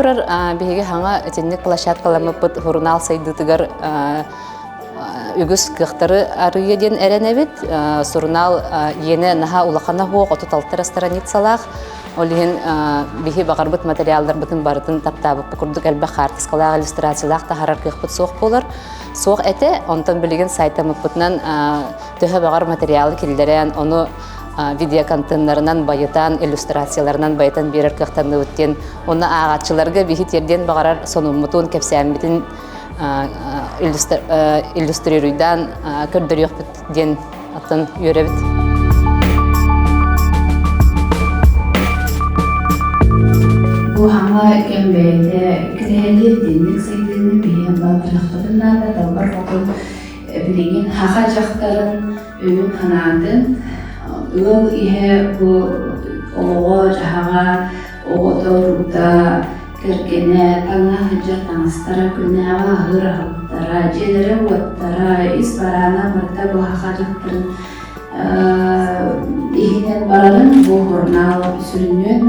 турар биһиги хаңа этинник площадкалармы бут журнал сайдытыгар үгүс кыхтары арыйы ден эренебит. Журнал йене наха улахана хуок 36 страницалах. Олиһин биһи багарбыт материалдар бытын барытын таптабып курдук элбе хартыскалаах иллюстрациялаах тахарар кыхпыт суох болар. Суох эте онтон билеген сайтамы бытынан төһө багар материалы киллерен ону видеоконтентларынан байытан, иллюстрацияларынан байытан берер кыхтанны өттен, оны ағатчыларға биһи терден бағарар сонуммутун кепсәмбитин иллюстрируйдан көрдөрүөх ден атын үйрәбит. Бу хаңа кембейде кирәле динник сайдыны биһи батырыктарына да бар фотон билеген хаха жактарын өйүн ханадын ыл ihe bu oğuz haga oğuzda kerkene tanga hıcır tanıstara günne ama hır haltara celere vattara isparana barta bu hakacaktırın ihinen bararın bu hornal sürünüyor